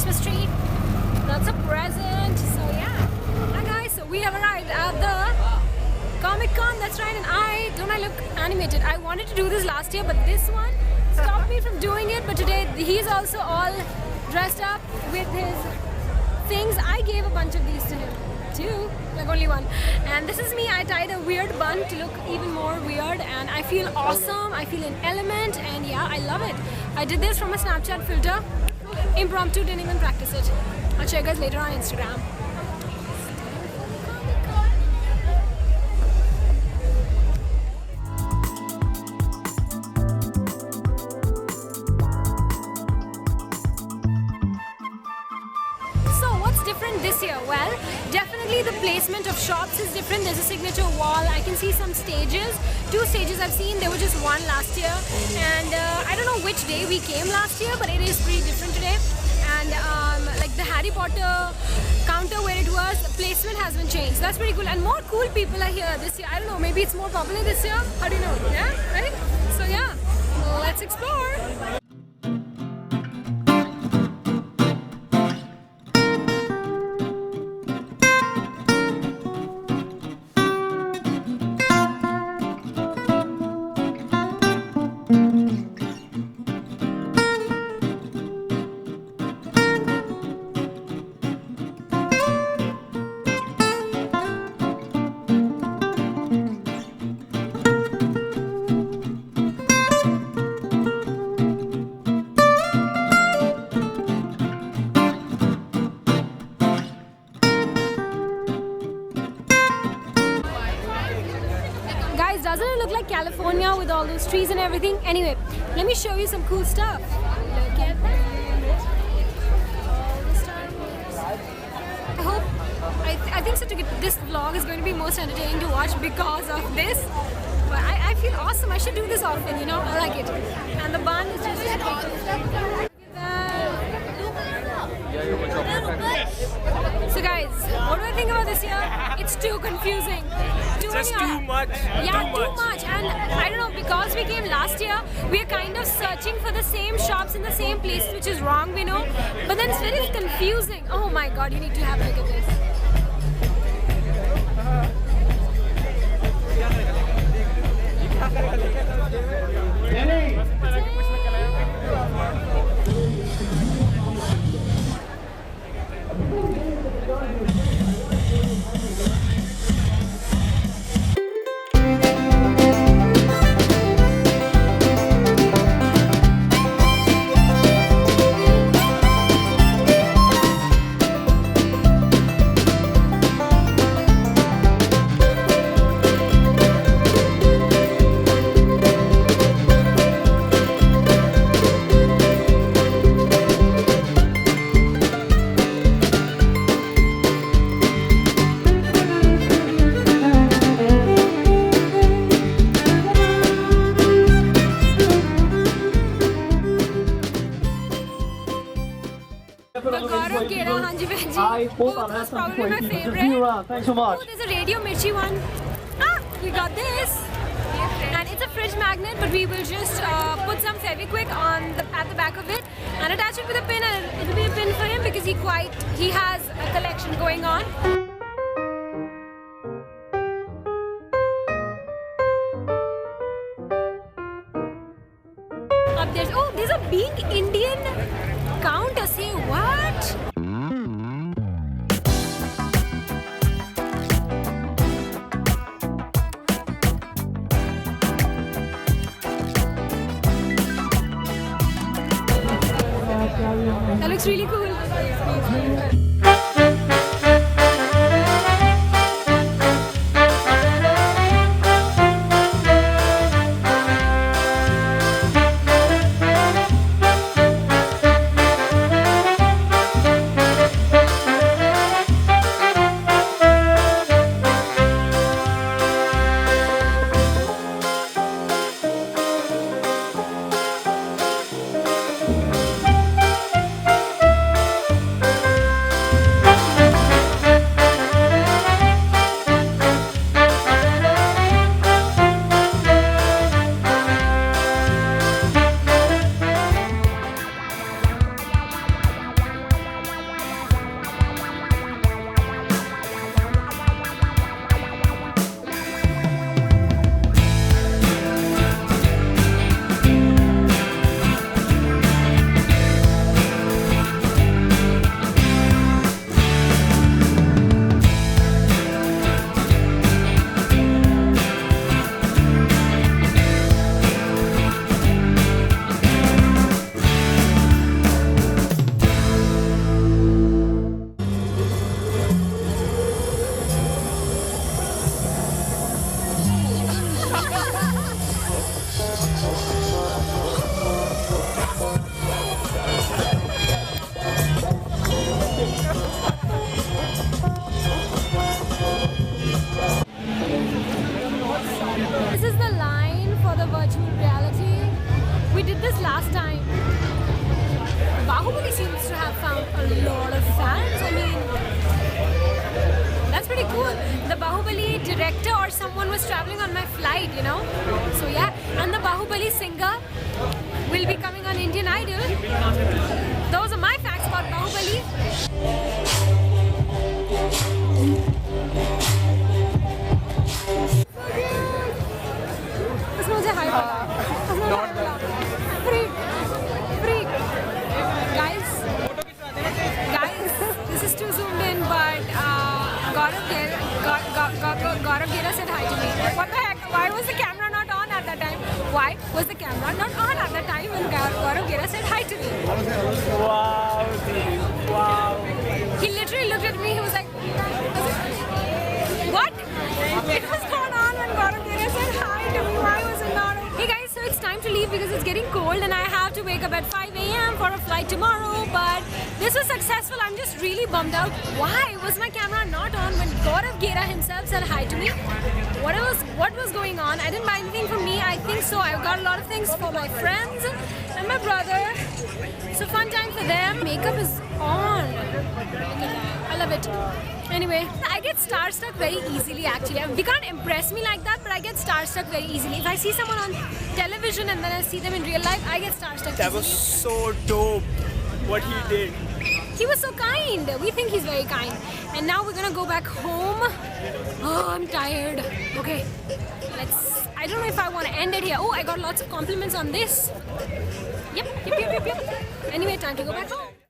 Christmas tree. That's a present. So yeah. Hi guys, so we have arrived at the Comic Con. That's right, and don't I look animated? I wanted to do this last year, but this one stopped me from doing it. But today he's also all dressed up with his things. I gave a bunch of these to him too, like only one. And this is me. I tied a weird bun to look even more weird, and I feel awesome. I feel an element, and yeah, I love it. I did this from a Snapchat filter. Impromptu, didn't even practice it. I'll show you guys later on Instagram. This year, well, definitely the placement of shops is different. There's a signature wall. I can see some stages, 2 stages I've seen. There were just 1 last year, and I don't know which day we came last year, but it is pretty different today. And like the Harry Potter counter where it was, the placement has been changed. That's pretty cool, and more cool people are here this year. I don't know, maybe it's more popular this year. How do you know? Yeah, right? So yeah, let's explore. Doesn't it look like California with all those trees and everything? Anyway, let me show you some cool stuff. Look at that. All the Star Wars. I think so. This vlog is going to be most entertaining to watch because of this. But I feel awesome. I should do this often, you know. I like it. And the bun is just so guys, what do I think about this year? It's too confusing. Just too much. Yeah, too much. And I don't know, because we came last year, we are kind of searching for the same shops in the same place, which is wrong, we know. But then it's very confusing. Oh my god, you need to have a look at this. I hope our last probably my favorite. Thanks so much. Oh, there's a Radio Mirchi one. We got this. And it's a fridge magnet, but we will just put some Fevikwik at the back of it and attach it with a pin, and it'll be a pin for him because he has a collection going on. Up there's a Being Indian counter. Say what? That looks really cool. director or someone was traveling on my flight, you know. So yeah, and the Bahubali singer will be coming on Indian Idol. Those are my facts about Bahubali. उसमें मुझे high पड़ा। Freak. Guys, this is too zoomed in, but Gaurav Gera said hi to me. What the heck? Why was the camera not on at that time? Why was the camera not on at that time when Gaurav Gera said hi to me? Wow, dude. Wow. He literally looked at me. He was like, "What?" It was not on when Gaurav Gera said hi to me. Why was it not on? Hey guys, so it's time to leave because it's getting cold and I have to wake up at 5 a.m. for a flight tomorrow. But this was successful. I'm just really bummed out. Why was my camera not on when Gaurav Gera himself said hi to me? What was going on? I didn't buy anything for me. I think so. I got a lot of things for my friends and my brother. So fun time for them. Makeup is on. I love it. Anyway, I get starstruck very easily actually. They can't impress me like that, but I get starstruck very easily. If I see someone on television and then I see them in real life, I get starstruck That easily. was so dope what he did. He was so kind. We think he's very kind. And now we're gonna go back home. Oh, I'm tired. Okay, I don't know if I want to end it here. Oh, I got lots of compliments on this. Yep. Anyway, time to go back home.